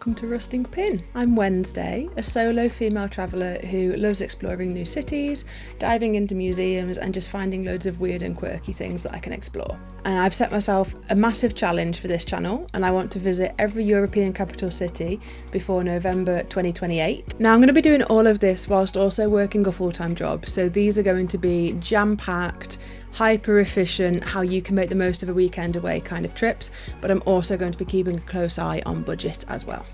welcome to Rusting Pin. I'm Wednesday, a solo female traveller who loves exploring new cities, diving into museums and just finding loads of weird and quirky things that I can explore. And I've set myself a massive challenge for this channel, and I want to visit every European capital city before November 2028. Now I'm going to be doing all of this whilst also working a full-time job, so these are going to be jam-packed, hyper efficient, how you can make the most of a weekend away kind of trips, but I'm also going to be keeping a close eye on budget as well.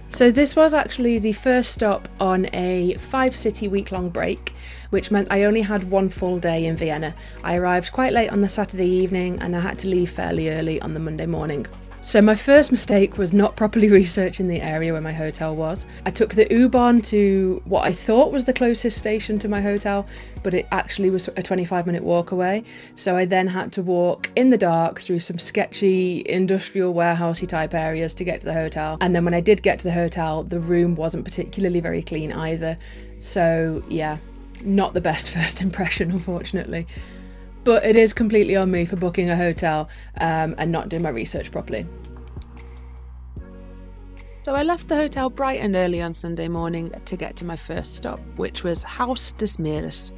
So this was actually the first stop on a 5-city week-long break, which meant I only had one full day in Vienna. I arrived quite late on the Saturday evening and I had to leave fairly early on the Monday morning. So my first mistake was not properly researching the area where my hotel was. I took the U-Bahn to what I thought was the closest station to my hotel, but it actually was a 25-minute walk away. So I then had to walk in the dark through some sketchy industrial warehousey type areas to get to the hotel. And then when I did get to the hotel, the room wasn't particularly very clean either. So yeah, not the best first impression, unfortunately. But it is completely on me for booking a hotel and not doing my research properly. So I left the hotel bright and early on Sunday morning to get to my first stop, which was Haus des Meeres,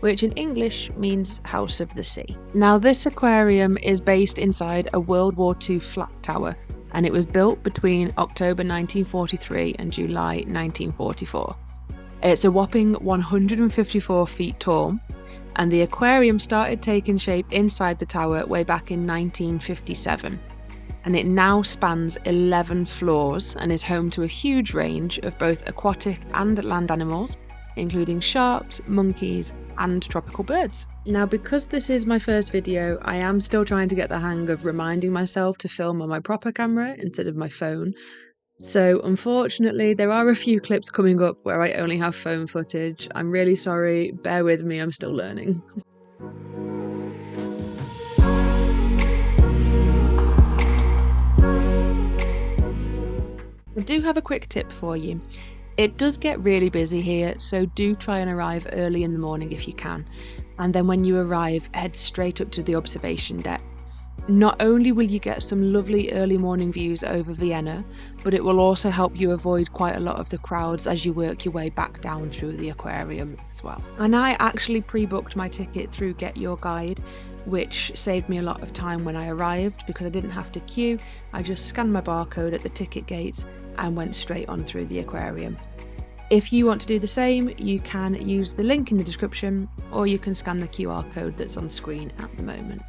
which in English means House of the Sea. Now this aquarium is based inside a World War II Flak tower, and it was built between October 1943 and July 1944. It's a whopping 154 feet tall, and the aquarium started taking shape inside the tower way back in 1957. And it now spans 11 floors and is home to a huge range of both aquatic and land animals, including sharks, monkeys, and tropical birds. Now, because this is my first video, I am still trying to get the hang of reminding myself to film on my proper camera instead of my phone. So unfortunately, there are a few clips coming up where I only have phone footage. I'm really sorry, bear with me, I'm still learning. I do have a quick tip for you. It does get really busy here, so do try and arrive early in the morning if you can. And then when you arrive, head straight up to the observation deck. Not only will you get some lovely early morning views over Vienna, but it will also help you avoid quite a lot of the crowds as you work your way back down through the aquarium as well. And I actually pre-booked my ticket through Get Your Guide, which saved me a lot of time when I arrived because I didn't have to queue. I just scanned my barcode at the ticket gates and went straight on through the aquarium. If you want to do the same, you can use the link in the description, or you can scan the QR code that's on screen at the moment.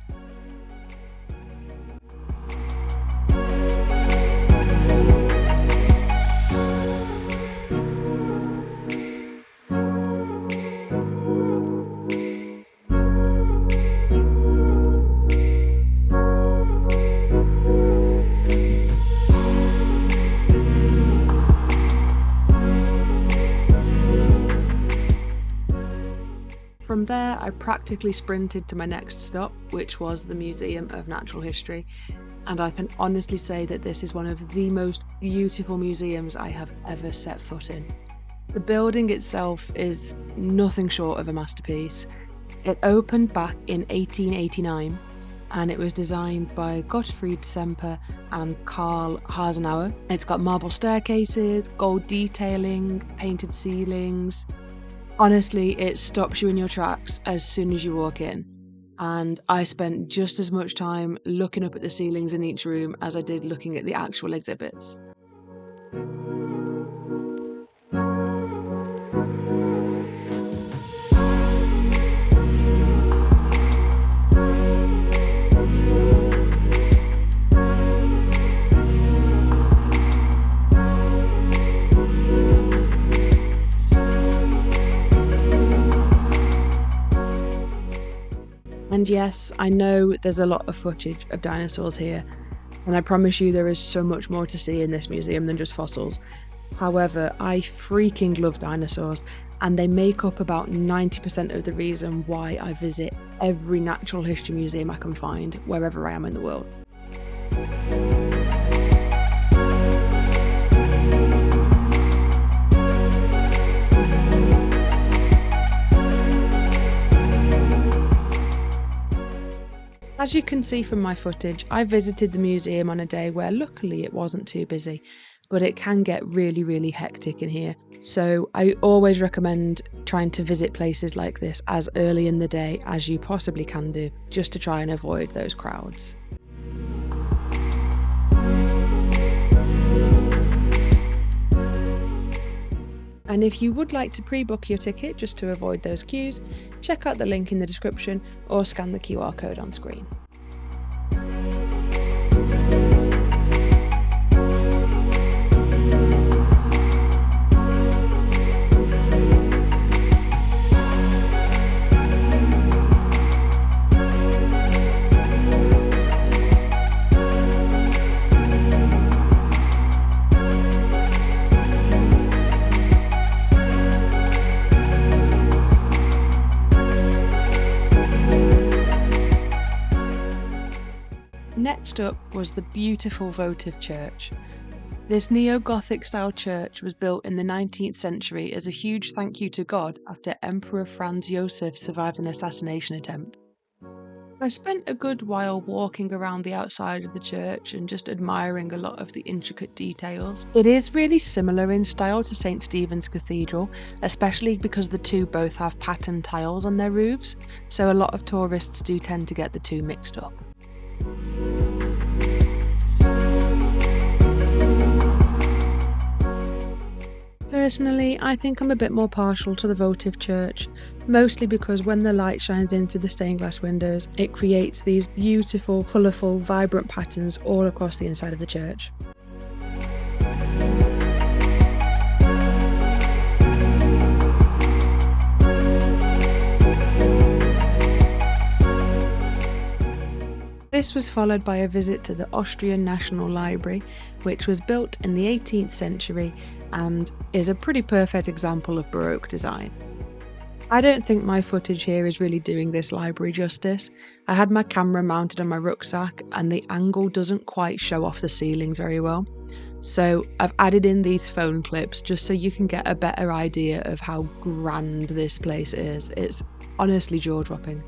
From there, I practically sprinted to my next stop, which was the Museum of Natural History, and I can honestly say that this is one of the most beautiful museums I have ever set foot in. The building itself is nothing short of a masterpiece. It opened back in 1889, and it was designed by Gottfried Semper and Karl Hasenauer. It's got marble staircases, gold detailing, painted ceilings. Honestly, it stops you in your tracks as soon as you walk in, and I spent just as much time looking up at the ceilings in each room as I did looking at the actual exhibits. And yes, I know there's a lot of footage of dinosaurs here, and I promise you there is so much more to see in this museum than just fossils. However, I freaking love dinosaurs, and they make up about 90% of the reason why I visit every natural history museum I can find, wherever I am in the world. As you can see from my footage, I visited the museum on a day where luckily it wasn't too busy, but it can get really, really hectic in here. So I always recommend trying to visit places like this as early in the day as you possibly can do, just to try and avoid those crowds. And if you would like to pre-book your ticket just to avoid those queues, check out the link in the description or scan the QR code on screen. Next up was the beautiful Votive Church. This neo-Gothic style church was built in the 19th century as a huge thank you to God after Emperor Franz Joseph survived an assassination attempt. I spent a good while walking around the outside of the church and just admiring a lot of the intricate details. It is really similar in style to St. Stephen's Cathedral, especially because the two both have patterned tiles on their roofs, so a lot of tourists do tend to get the two mixed up. Personally, I think I'm a bit more partial to the Votive Church, mostly because when the light shines in through the stained glass windows, it creates these beautiful, colourful, vibrant patterns all across the inside of the church. This was followed by a visit to the Austrian National Library, which was built in the 18th century and is a pretty perfect example of Baroque design. I don't think my footage here is really doing this library justice. I had my camera mounted on my rucksack and the angle doesn't quite show off the ceilings very well. So I've added in these phone clips just so you can get a better idea of how grand this place is. It's honestly jaw-dropping.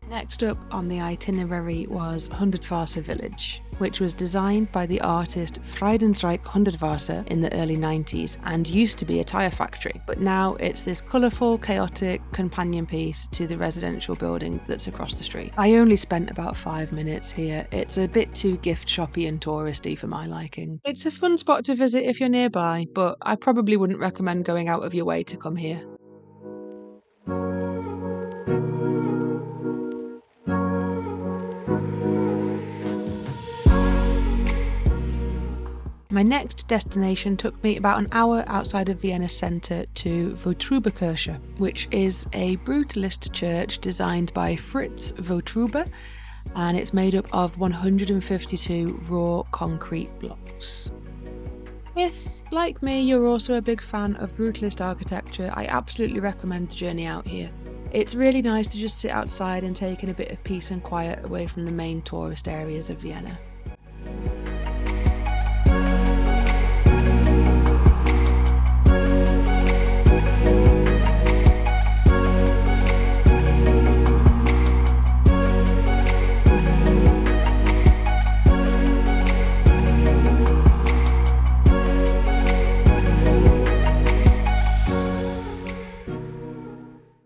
Next up on the itinerary was Hundertwasser Village, which was designed by the artist Friedenreich Hundertwasser in the early 90s and used to be a tyre factory, but now it's this colourful, chaotic companion piece to the residential building that's across the street. I only spent about 5 minutes here. It's a bit too gift shoppy and touristy for my liking. It's a fun spot to visit if you're nearby, but I probably wouldn't recommend going out of your way to come here. My next destination took me about an hour outside of Vienna centre to Wotrubakirche, which is a brutalist church designed by Fritz Wotruba, and it's made up of 152 raw concrete blocks. If, like me, you're also a big fan of brutalist architecture, I absolutely recommend the journey out here. It's really nice to just sit outside and take in a bit of peace and quiet away from the main tourist areas of Vienna.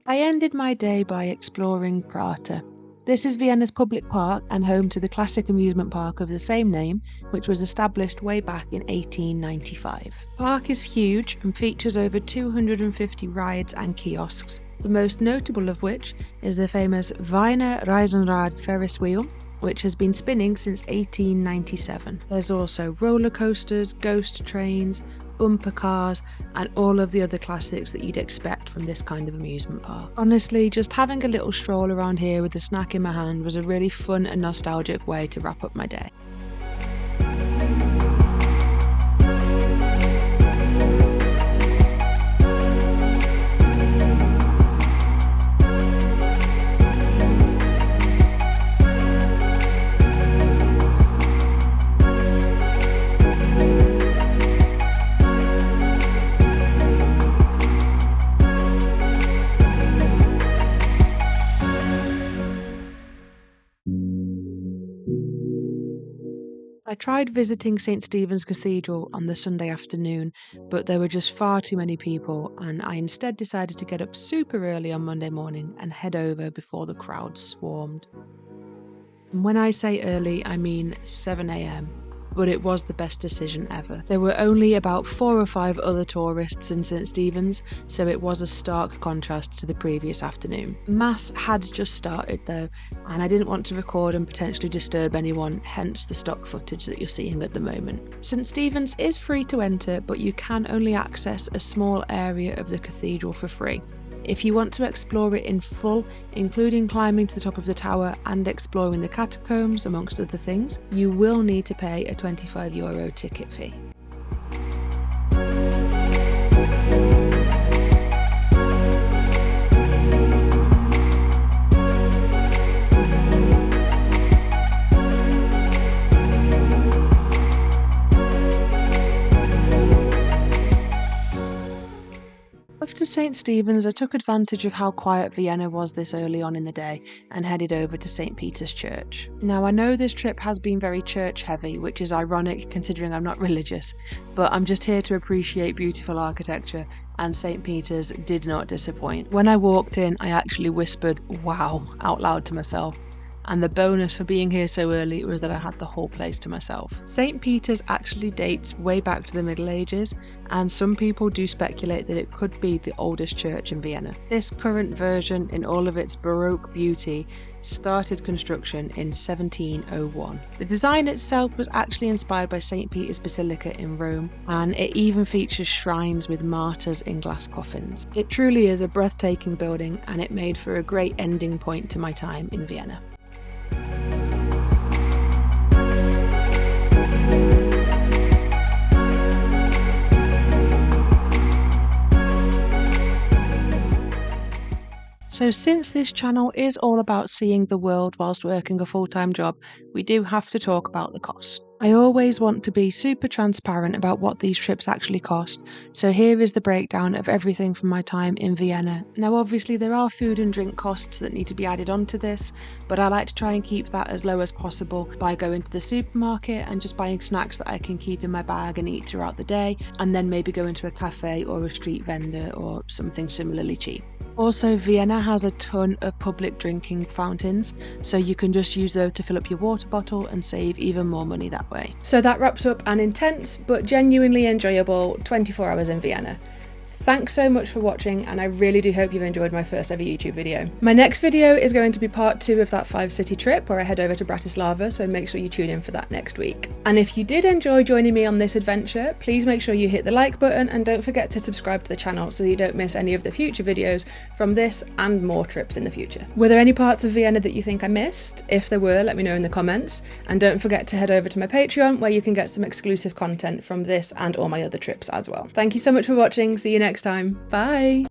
I ended my day by exploring Prater. This is Vienna's public park and home to the classic amusement park of the same name, which was established way back in 1895. The park is huge and features over 250 rides and kiosks, the most notable of which is the famous Vienna Reisenrad Ferris wheel, which has been spinning since 1897. There's also roller coasters, ghost trains, bumper cars, and all of the other classics that you'd expect from this kind of amusement park. Honestly, just having a little stroll around here with a snack in my hand was a really fun and nostalgic way to wrap up my day. I tried visiting St. Stephen's Cathedral on the Sunday afternoon, but there were just far too many people, and I instead decided to get up super early on Monday morning and head over before the crowd swarmed. And when I say early, I mean 7 a.m. But it was the best decision ever. There were only about 4 or 5 other tourists in St. Stephen's, so it was a stark contrast to the previous afternoon. Mass had just started though, and I didn't want to record and potentially disturb anyone, hence the stock footage that you're seeing at the moment. St. Stephen's is free to enter, but you can only access a small area of the cathedral for free. If you want to explore it in full, including climbing to the top of the tower and exploring the catacombs amongst other things, you will need to pay a €25 ticket fee. After St. Stephen's, I took advantage of how quiet Vienna was this early on in the day and headed over to St. Peter's Church. Now, I know this trip has been very church heavy, which is ironic considering I'm not religious, but I'm just here to appreciate beautiful architecture, and St. Peter's did not disappoint. When I walked in, I actually whispered "wow" out loud to myself. And the bonus for being here so early was that I had the whole place to myself. St. Peter's actually dates way back to the Middle Ages, and some people do speculate that it could be the oldest church in Vienna. This current version, in all of its Baroque beauty, started construction in 1701. The design itself was actually inspired by St. Peter's Basilica in Rome, and it even features shrines with martyrs in glass coffins. It truly is a breathtaking building, and it made for a great ending point to my time in Vienna. So since this channel is all about seeing the world whilst working a full-time job, we do have to talk about the cost. I always want to be super transparent about what these trips actually cost, so here is the breakdown of everything from my time in Vienna. Now obviously there are food and drink costs that need to be added onto this, but I like to try and keep that as low as possible by going to the supermarket and just buying snacks that I can keep in my bag and eat throughout the day, and then maybe go into a cafe or a street vendor or something similarly cheap. Also, Vienna has a ton of public drinking fountains, so you can just use those to fill up your water bottle and save even more money that way. So that wraps up an intense but genuinely enjoyable 24 hours in Vienna. Thanks so much for watching, and I really do hope you've enjoyed my first ever YouTube video. My next video is going to be part 2 of that 5-city trip where I head over to Bratislava, so make sure you tune in for that next week. And if you did enjoy joining me on this adventure, please make sure you hit the like button and don't forget to subscribe to the channel so you don't miss any of the future videos from this and more trips in the future. Were there any parts of Vienna that you think I missed? If there were, let me know in the comments, and don't forget to head over to my Patreon where you can get some exclusive content from this and all my other trips as well. Thank you so much for watching, see you next time, bye!